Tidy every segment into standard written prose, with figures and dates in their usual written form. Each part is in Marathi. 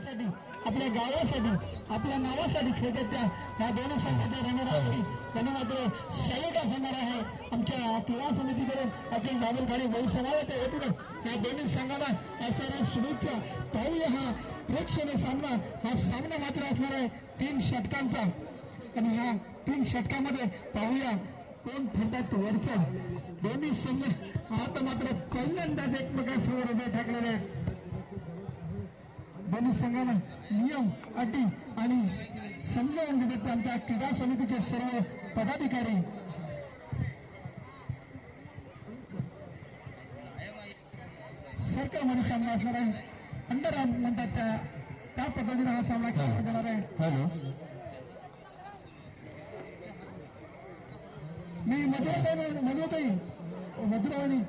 समाजासाठी, आपल्या गावासाठी, आपल्या नावासाठी खेळतात त्या या दोन्ही संघाच्या रंगरावती त्यांना मात्र सॅल्यूट असणार आहे. आमच्या क्रीडा समितीकडून अखिल दाभोलकरांनी वैभव समाजाच्या वतीनं या दोन्ही संघाला असणाऱ्या शुभेच्छा. पाहूया हा प्रेक्षणीय सामना. हा सामना मात्र असणार आहे 3 षटकांचा आणि ह्या 3 षटकामध्ये पाहूया कोण ठरतात वरचा. दोन्ही संघ आता मात्र पहिल्यांदाच एकमेकांसमोर उभे ठाकलेले आहेत. दोन्ही संघाला नियम अटी आणि समजावून देतात आमच्या क्रीडा समितीचे सर्व पदाधिकारी. सर्कल मध्ये सामना असणार आहे. अंडर आर्म म्हणतात त्या पद्धतीने हा सामना खेळला जाणार आहे. हॅलो, मी मधुरावाणी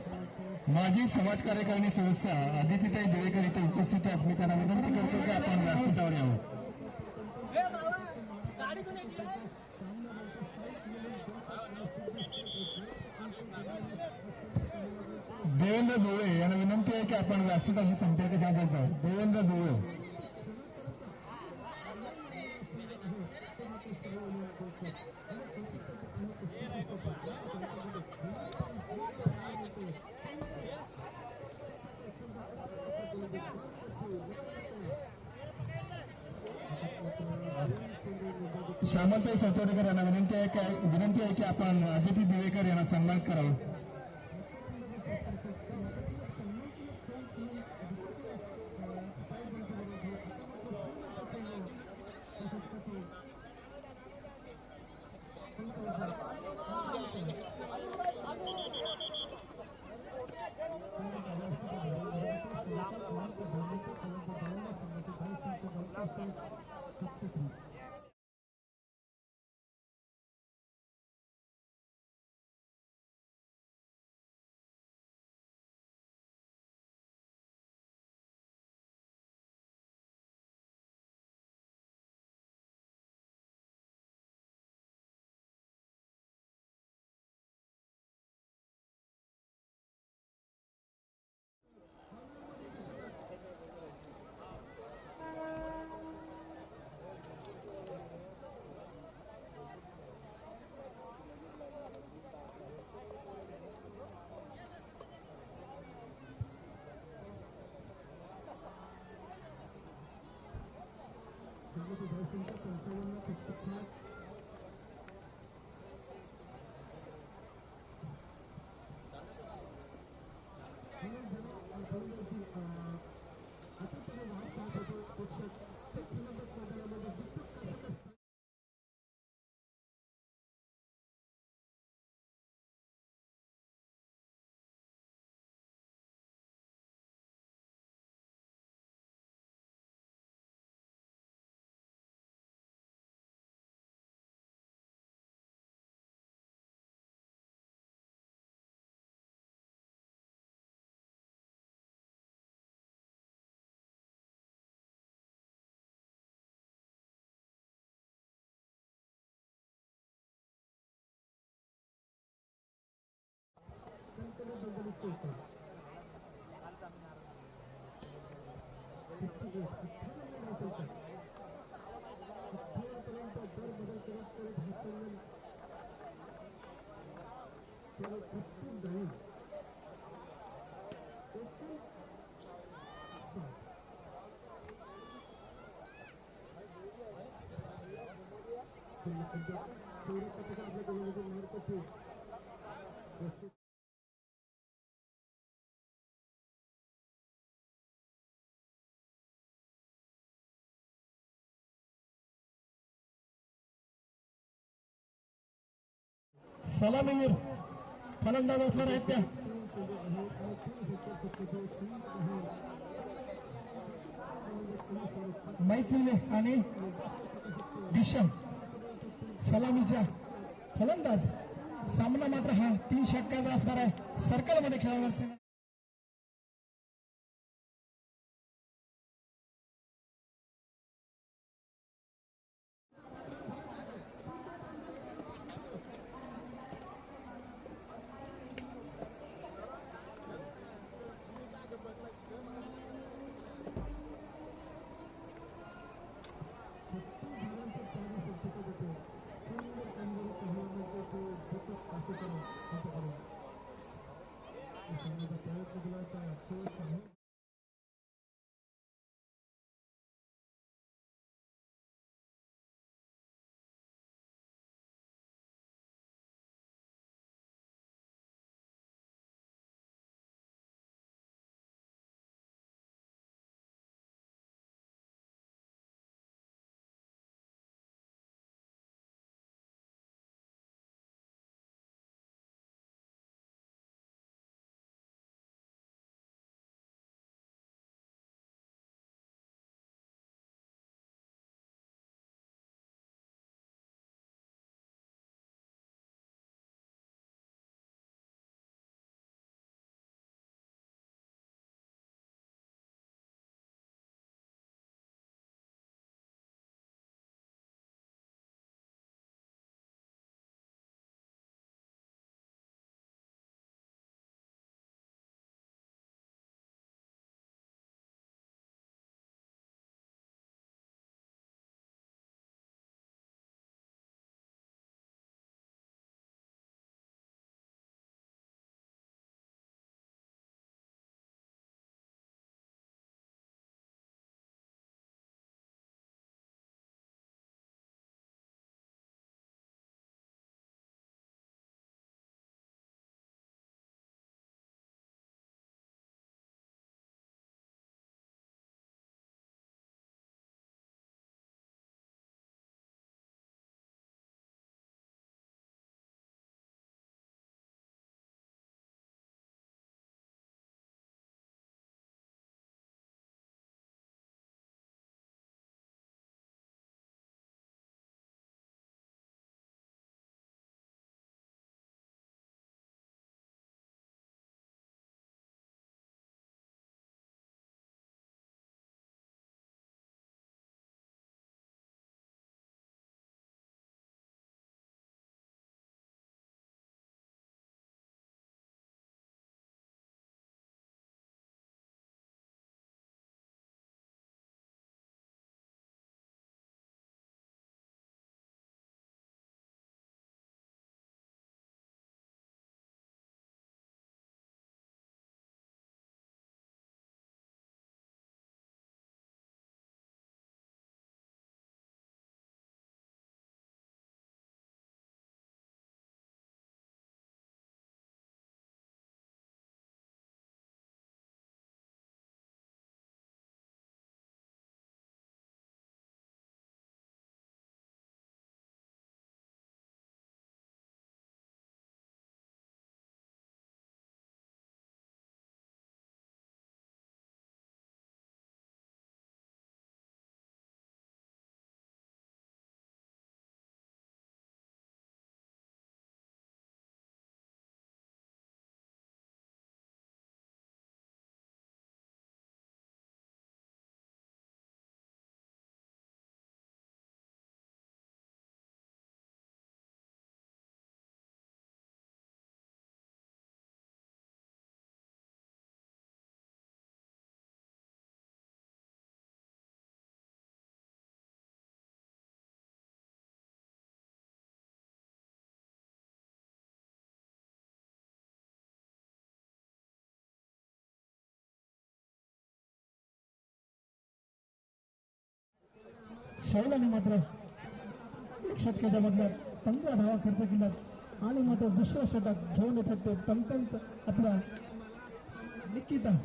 माजी समाज कार्यकारिणी सदस्य आदितीताई देवेकर इथे उपस्थित आहेत. मी त्यांना विनंती करतो की आपण व्यासपीठावर यावं. देवेंद्र जोळे यांना विनंती आहे की आपण व्यासपीठाशी संपर्क साधायचा. देवेंद्र जोळे. सामंतराव सातवडेकर यांना विनंती आहे की आपण आदिती दिवेकर यांना सन्मानित करावं. सलामीवीर फलंदाज असणार आहेत त्या मैथिली आणि दिशम सलामीच्या फलंदाज. सामना मात्र हा 3 षटकाचा असणार आहे. सर्कल मध्ये खेळायला शौलाने मात्र एक षटकाच्या बदल्यात 15 धावा खर्च केल्यात आणि मात्र दुसरं षटक घेऊन येतात ते पंतंत आपला निकिता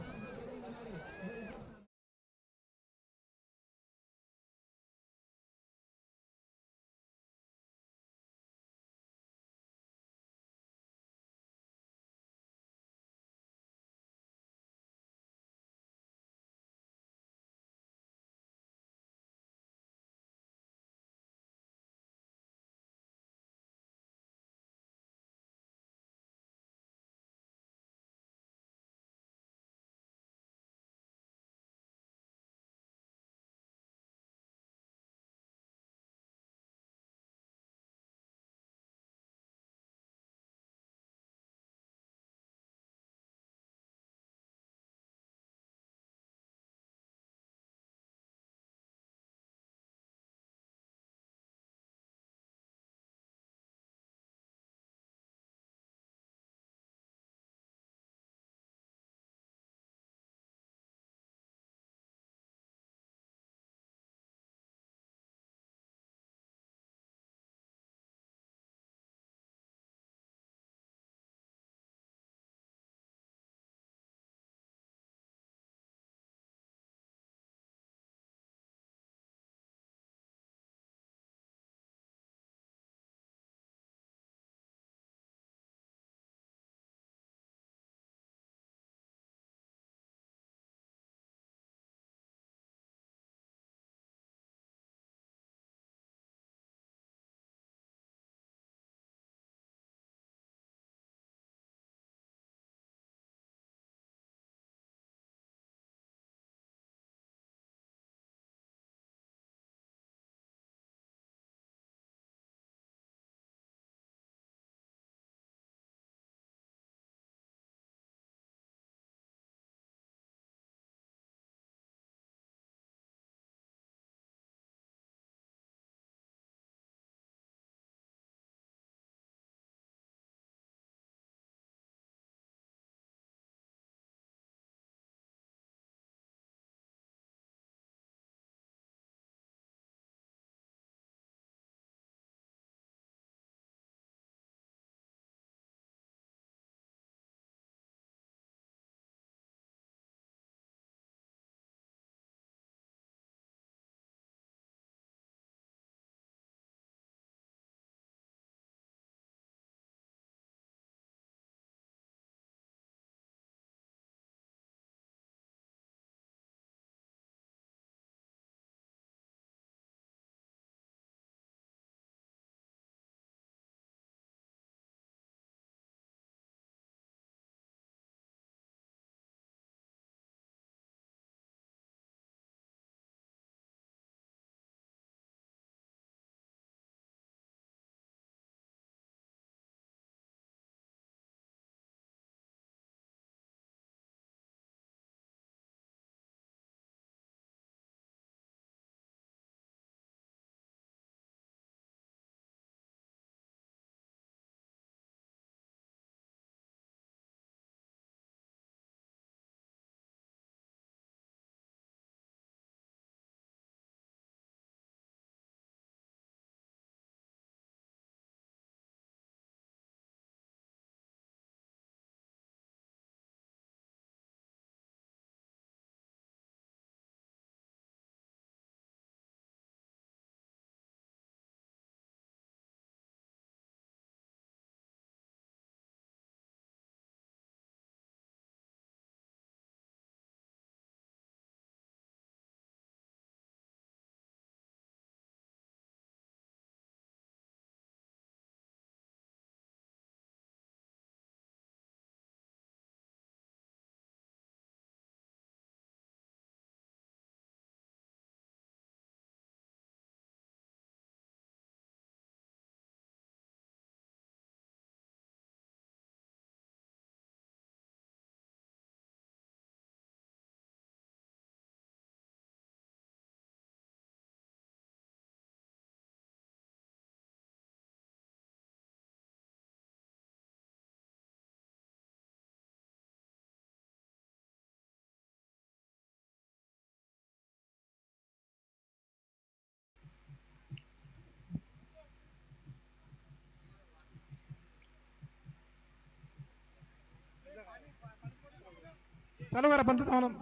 चालू करा पंच म्हणून.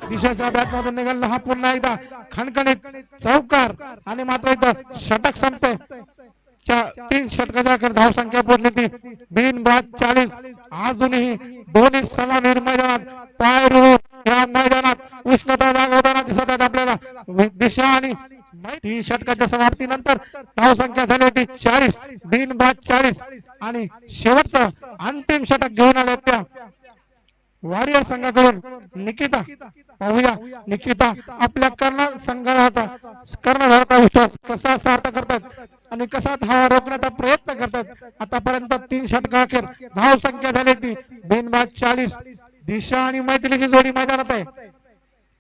दिशाच्या बॅटमधून निघाला हा पुन्हा एकदा खणखणीत चौकार आणि मात्र इथं षटक संपते. 3 षटकाच्या अखेर धाव संख्या पोहोचली ती बिनबाद 40. अजूनही दोन्ही सलामीर मैदानात पाय रोवून या मैदानात उष्णता जागवताना दिसत आहेत आपल्याला. दिशा आणि 3 षटकाच्या समाप्तीनंतर धाव संख्या झाली होती 40 बिनबाद 40 आणि शेवटचं अंतिम षटक घेऊन आले त्या वॉरियर संघाकडून निकिता. पाहूया निकिता आपल्या कर्णधाराचा विश्वास कसा सार्थ करतात आणि कसा धावा रोखण्याचा प्रयत्न करतात. आतापर्यंत 3 षटका अखेर धाव संख्या झाली ती बिनबाद 40. दिशा आणि मैत्रीची जोडी मैदानात आहे.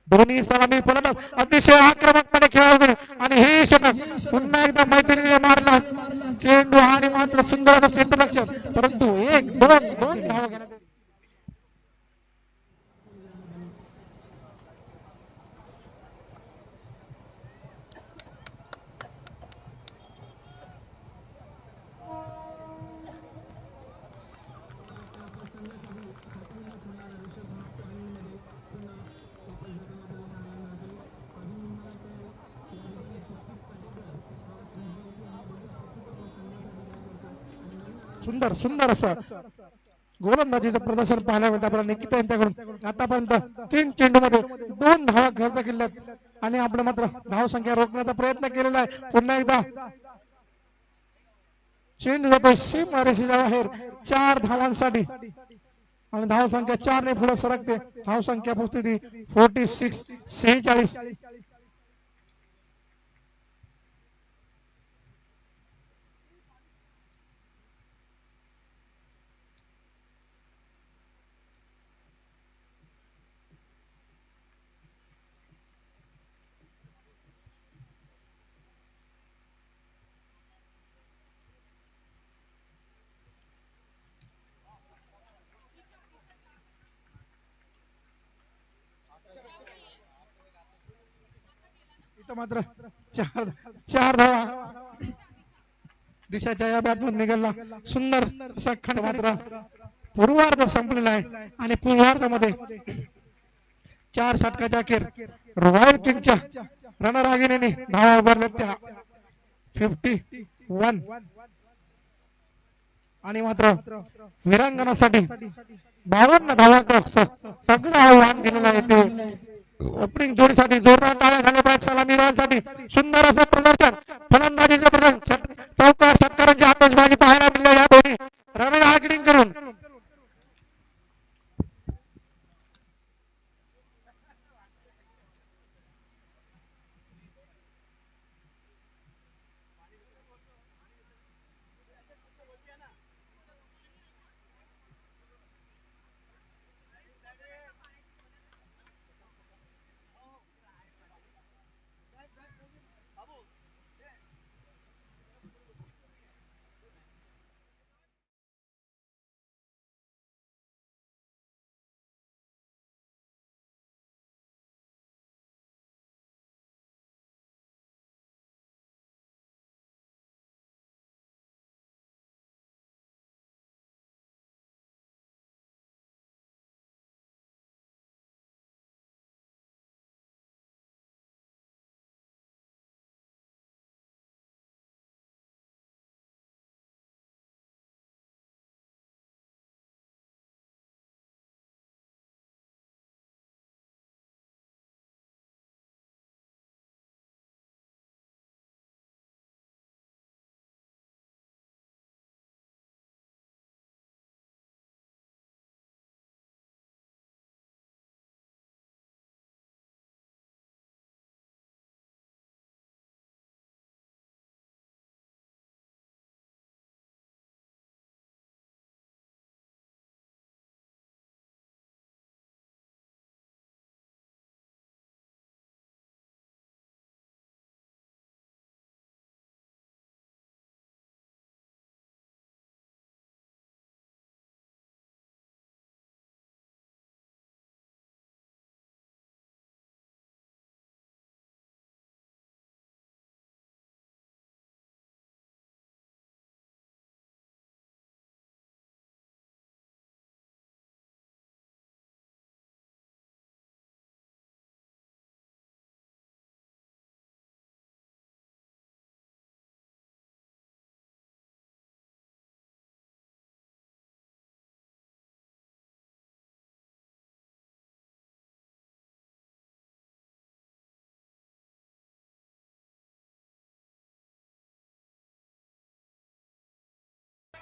दोन्ही सलामी फलंदाज अतिशय आक्रमकपणे खेळाडू आणि हे षटक पुन्हा एकदा मैत्रीने मारला चेंडू आणि मात्र सुंदर असं क्षेत्ररक्षण परंतु 1-2 धावा घेण्यात. सुंदर सुंदर असं गोलंदाजीचं प्रदर्शन पाहायला मिळतं आपल्याला निकिता यांच्याकडून. आतापर्यंत 3 चेंडूमध्ये 2 धावा खर्च केल्यात आणि आपलं मात्र धाव संख्या रोखण्याचा प्रयत्न केलेला आहे. पुन्हा एकदा चेंडू जातो सीमा रेषेच्या बाहेर 4 धावांसाठी आणि धाव संख्या 4 ने पुढे सरकते. धाव संख्या पोहोचते ती 46. इथं मात्र 4 धावा दिशाच्या या बॅटमधून निघाला. सुंदर असा खंड मात्र पूर्वार्ध संपलेला आहे आणि पूर्वार्धामध्ये 4 षटकाच्या अखेर रॉयल किंगच्या रणरागिणीने धावा उभारल्या त्या 51 आणि मात्र वीरांगणासाठी 52 धावा सगळं आव्हान दिलेलं आहे. ते ओपनिंग जोडीसाठी जोरदार टाळ्या झाल्या पाहिजे. सलामीरांसाठी सुंदर असं प्रदर्शन फलंदाजीचं प्रदर्शन चौकार षटकारांची आतषबाजी पाहायला मिळाली या दोन्ही रणरागिणींकडून.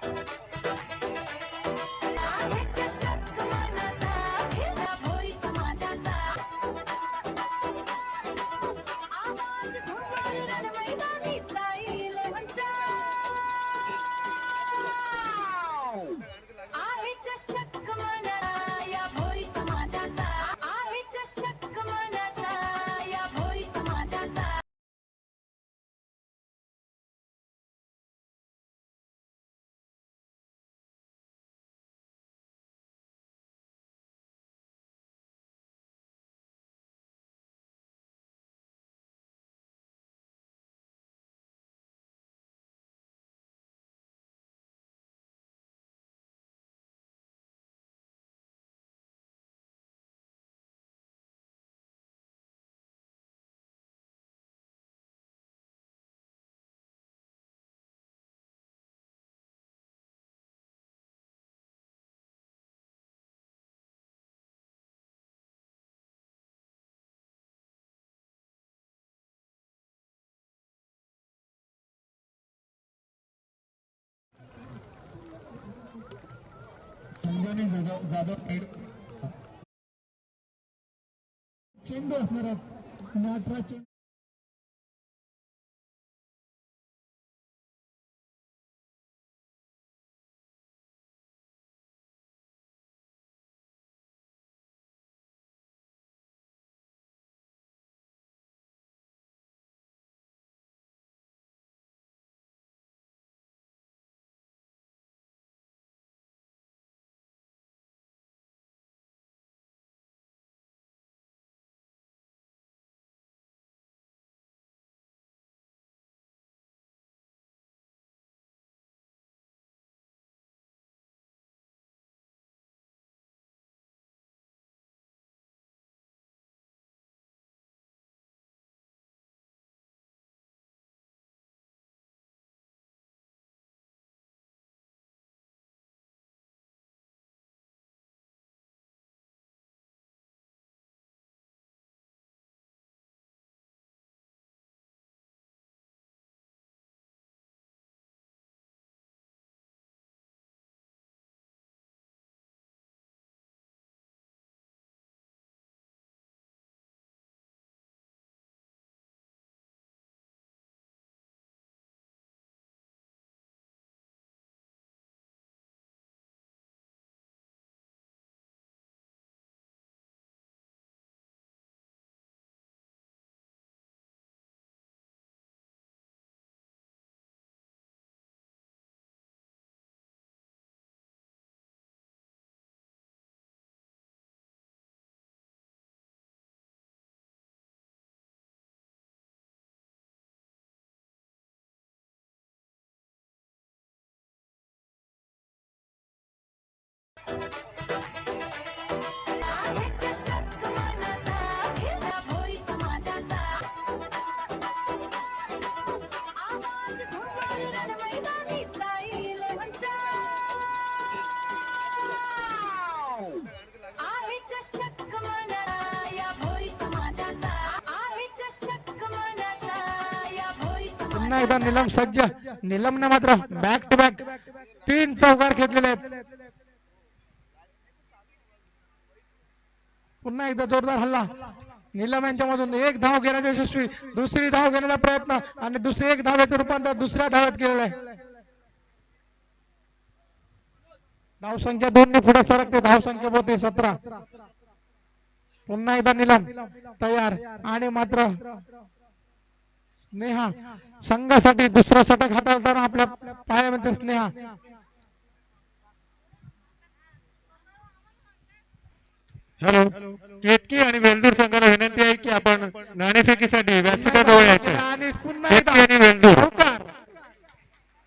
आहे चषक मनाचा, खेळला भोरी समाजाचा. आवाज घुमर रणमैदानी साई इलेव्हनचा. आहे चषक मनाचा या भोरी समाजाचा. आहे चषक मनाचा या भोरी समाजाचा. संजय जाधव खेळ चेंडू असणार आहे आणि 18 चेंडू आहे चषक मनाचा, खेळला भोरी समाजाचा. आवाज घुमर रणमैदानी साई इलेव्हनचा. आहे चषक मनाचा या भोरी समाजाचा. आहे चषक मनाचा या भोरी पुन्हा एकदा समाजाचा. निलम सज्ज. निलमने मात्र बॅक टू बॅक 3 चौकार घेतलेले आहेत. पुन्हा एकदा जोरदार हल्ला निलम यांच्यामधून. एक धाव घेण्याचा यशस्वी, दुसरी धाव घेण्याचा प्रयत्न आणि दुसरी एक धावेचं रूपांतर दुसऱ्या धावेत केलेलं आहे. धावसंख्या 2 ने पुढे सरकते. धावसंख्या होते 17. पुन्हा एकदा निलम तयार आणि मात्र स्नेहा संघासाठी दुसरा षटक हाताळताना आपल्या पायामध्ये स्नेहा. हॅलो, केतकी आणि वेल्दूर संघाला विनंती आहे की आपण नाणेफेकीसाठी व्यासपीठाजवळ यायचं. आणि पुन्हा केतकी आणि वेल्दूर. चौकार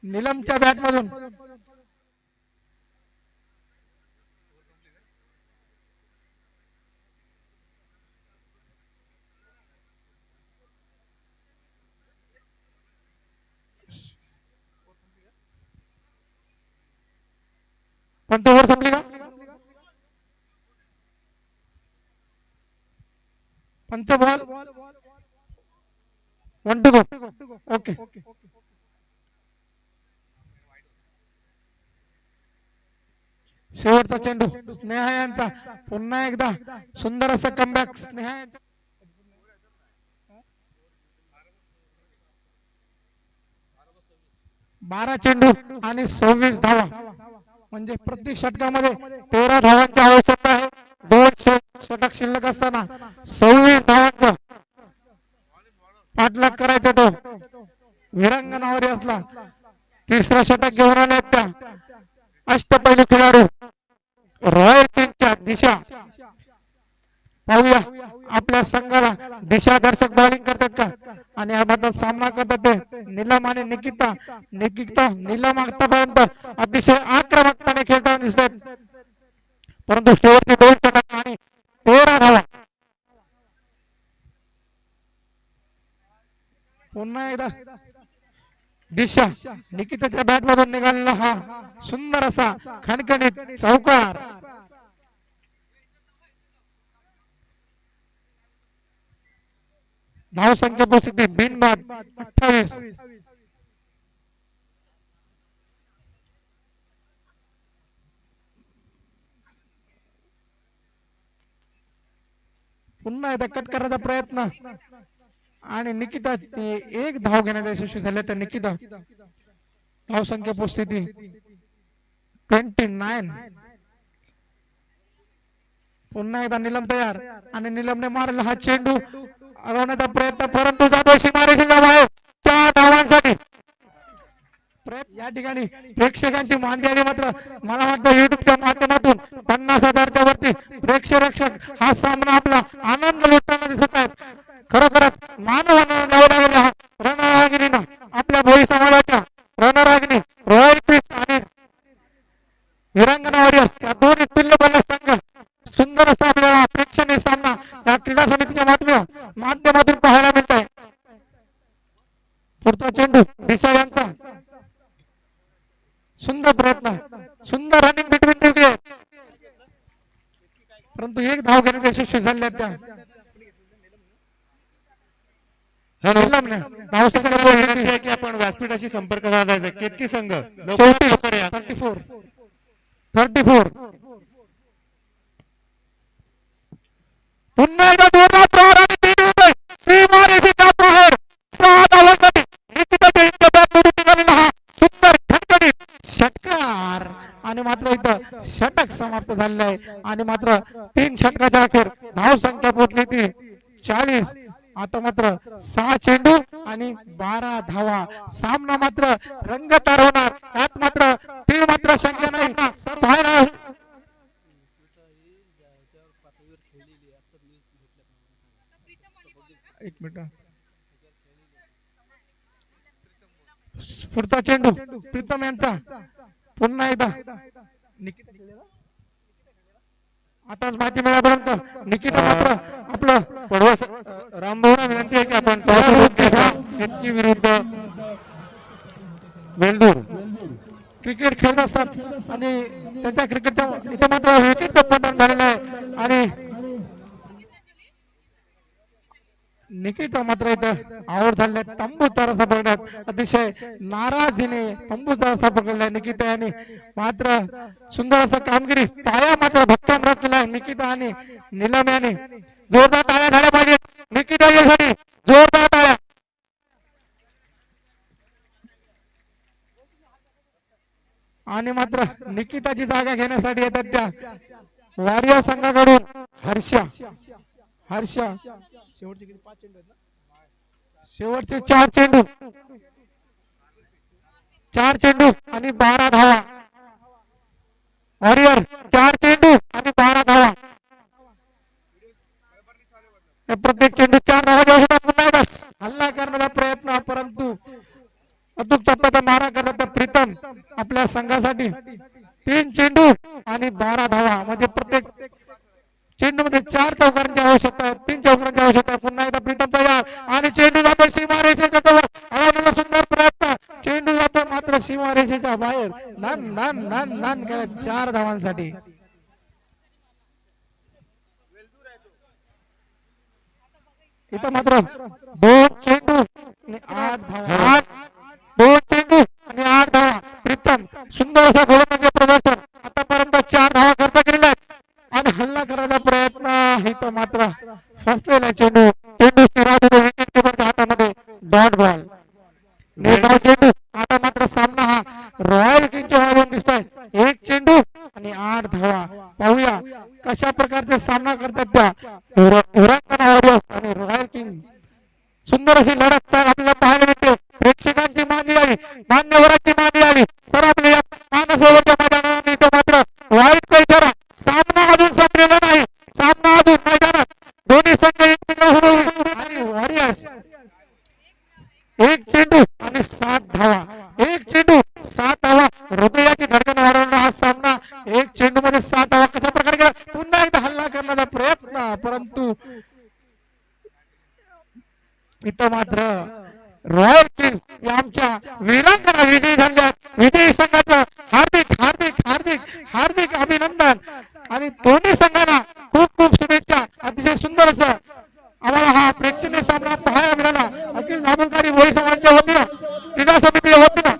निलमच्या बॅट मधून. पंच ओव्हर संपली का? पंच बॉल 1 to go. ओके. शेवटचा चेंडू स्नेहा यांचा पुन्हा एकदा सुंदर असं कमबॅक स्नेहा यांचा 12 चेंडू आणि 26 धावा म्हणजे प्रत्येक षटकामध्ये 13 धावांची आवश्यकता आहे. 2 षटक शिल्लक असताना 26 धावांचा पाठलाग करायचा तो विरांगणावर असला. तिसरा षटक घेऊन आले त्या अष्टपैलू खेळाडू रॉयल टीमच्या दिशा. पाहूया आपल्या संघाला दिशादर्शक बॉलिंग करतात का आणि याबद्दल सामना करतात ते नीलम आणि निकिता. नीलम आतापर्यंत अतिशय आक्रमकपणे खेळताना दिसतात परंतु शेवटचे 2 षटक आणि 13 धावा. पुन्हा एकदा दिशा निकिताच्या बॅट मधून निघालेला हा सुंदर असा खणखणीत चौकार. धाव संख्या पोहोचते बिनबाद 28. पुन्हा एकदा कट करायचा प्रयत्न आणि निकिता एक धाव घेण्यात यशस्वी झाले तर निकिता धाव संख्या पोहोचते 29. पुन्हा एकदा नीलम तयार आणि नीलमने मारला हा चेंडू अडवण्याचा प्रयत्न परंतु जातो सीमारेषेच्या बाहेर 4 धावांसाठी. या ठिकाणी प्रेक्षकांची मानदेणी मात्र मला वाटतं युट्यूबच्या माध्यमातून 50,000च्या वरती प्रेक्षक हा सामना आपला आनंद लुटताना दिसत आहेत. खरोखरच मानवानं द्यावा लागलेला रणरागिणीनं आपल्या भोई समाजाच्या रणरागिणी रॉयल पीच आणि विरांगणा वॉरियर्स या दोन्ही तुल्यबल संघ सुंदर असा आपल्याला प्रेक्षणीय सामना या क्रीडा समितीच्या माध्यमातून पाहायला मिळत आहे. पुढचा चेंडू दिशा यांचा सुंदर प्रयत्न सुंदर रनिंग बिटवीन द विकेट परंतु एक धाव घेण्यात यशस्वी झाले त्या की आपण व्यासपीठाशी संपर्क साधायचा. केतकी संघ 34 पुन्हा एकदा जोरदार प्रहार आणि 3 विकेट सीमारेषेच्या बाहेर 6 धावांसाठी निकिताच्या बॅटमधून निघालेला हा सुंदर खणखणीत षटकार आणि मात्र इथं षटक समाप्त झालेलं आहे आणि मात्र 3 षटकाच्या अखेर धाव संख्या पोहोचली ती 40. आता मात्र 6 चेंडू आणि 12 धावा. सामना मात्र रंगतदार होणार यात मात्र ती मात्र शंका नाही. एक मिनिट पुढचा चेंडू प्रीतम यांचा पुन्हा एकदा आताच माहिती मिळाल्यापर्यंत निकिता मात्र आपलं पडवा रामभाऊना विनंती आहे की आपण केतकी विरुद्ध वेल्दूर क्रिकेट खेळत असतात आणि त्यांच्या क्रिकेटच्या इथं मात्र विकेटचं पतन झालेलं आहे आणि निकिता मात्र इथं आवड झाले. तंबू तारासा पकडण्यात अतिशय नाराजीने तंबू तारासा पकडलाय निकिता यांनी मात्र सुंदर असं कामगिरी पाया मात्र भक्कम रचला आहे निकिता आणि नीलम यांनी. जोरदार टाळ्या झाल्या पाहिजे निकिता यासाठी जोरदार टाळ्या. आणि मात्र निकिताची जागा घेण्यासाठी येतात त्या वॉरियर संघाकडून हर्षा शेवटचे किती 5 चेंडू आहेत ना शेवटचे 4 चेंडू आणि 12 धावा. वॉरियर 4 चेंडू आणि 12 धावा. प्रत्येक चेंडू 4 धावा. पुन्हा हल्ला करण्याचा प्रयत्न परंतु अचूक टप्प्याचा मारा करतात प्रीतम आपल्या संघासाठी 3 चेंडू आणि 12 धावा म्हणजे प्रत्येक चेंडू मध्ये 4 चौकारांची आवश्यकता आहे 3 चौकारांची आवश्यकता आहे. पुन्हा एकदा प्रीतम तयार आणि चेंडू जातो सीमारेषेच्या जवळ. सुंदर प्रयत्न चेंडू जातो मात्र सीमारेषेच्या बाहेर. नान केला 4 धावांसाठी. इथं मात्र 2 चेंडू आणि 8 धावा. 2 चेंडू आणि 8 धावा. प्रीतम सुंदर असा गोलंदाजी प्रदर्शन आतापर्यंत 4 धावा करता गेलेल्या आहेत आणि हल्ला करण्याचा प्रयत्न इथं मात्र फसलेला चेंडू विकेट किपरच्या हातामध्ये डॉट बॉल निर्धाव चेंडू. आता मात्र सामना हा रॉयल किंगच्या बाजून दिसतोय. एक चेंडू आणि 8 धावा. पाहूया कशा प्रकारचा सामना करतात त्या उरांगणा वॉरियर्स आणि रॉयल किंग. सुंदर अशी लढत आपल्याला पाहायला मिळते. प्रेक्षकांची मांदी आली, मान्यवरांची मांदी आली, सर आपल्या या मानसरोवरच्या मैदानात इथं मात्र वाईटचा इशारा. सामना अजून संपलेला नाही. सामना अजून मैदानात दोन्ही संघ एकमेकांसमोर आणि वॉरियर्स एक चेंडू आणि 7 धावा. एक चेंडू 7 धावा. हृदयाची धडकन वाढवणारा हा सामना. एक चेंडू मध्ये 7 धावा कशा प्रकारे केला. पुन्हा एकदा हल्ला करण्याचा प्रयत्न, परंतु इथं मात्र रॉयल किंग्स या आमच्या वीरांगणा विजयी झाल्या. विजयी संघाचं हार्दिक हार्दिक हार्दिक हार्दिक अभिनंदन आणि दोन्ही संघांना खूप खूप शुभेच्छा. अतिशय सुंदर असं आम्हाला हा प्रेक्षणीय सामना पाहायला मिळाला. अखिल दाभोलकरी भोई समाजाच्या वतीनं, क्रीडा समितीच्या वतीनं,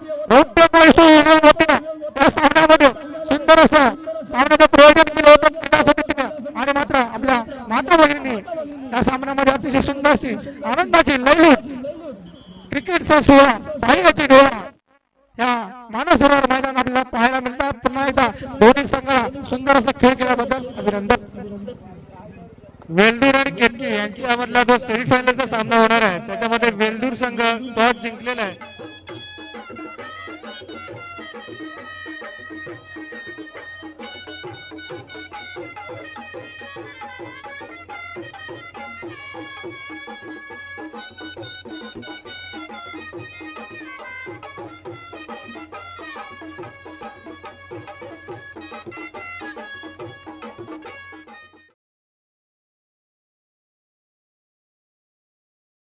वतीनं त्या सामन्यामध्ये सुंदर असं सामन्याचं प्रयोजन केलं होतं क्रीडा समितीनं आणि मात्र आपल्या माता भगिनींनी त्या सामन्यामध्ये अतिशय सुंदर अशी आनंदाची लयलूट क्रिकेटचा सोहळा, पाहिल्याची डोळा या मानसरोवर मैदान आपल्याला पाहायला मिळतात. पुन्हा एकदा दोन्ही संघाला सुंदर असा खेळ केल्याबद्दल अभिनंदन. वेल्दूर आणि केतकी यांच्यामधला जो सेमीफायनलचा सामना होणार आहे त्याच्यामध्ये वेल्दूर संघ टॉस जिंकलेला आहे.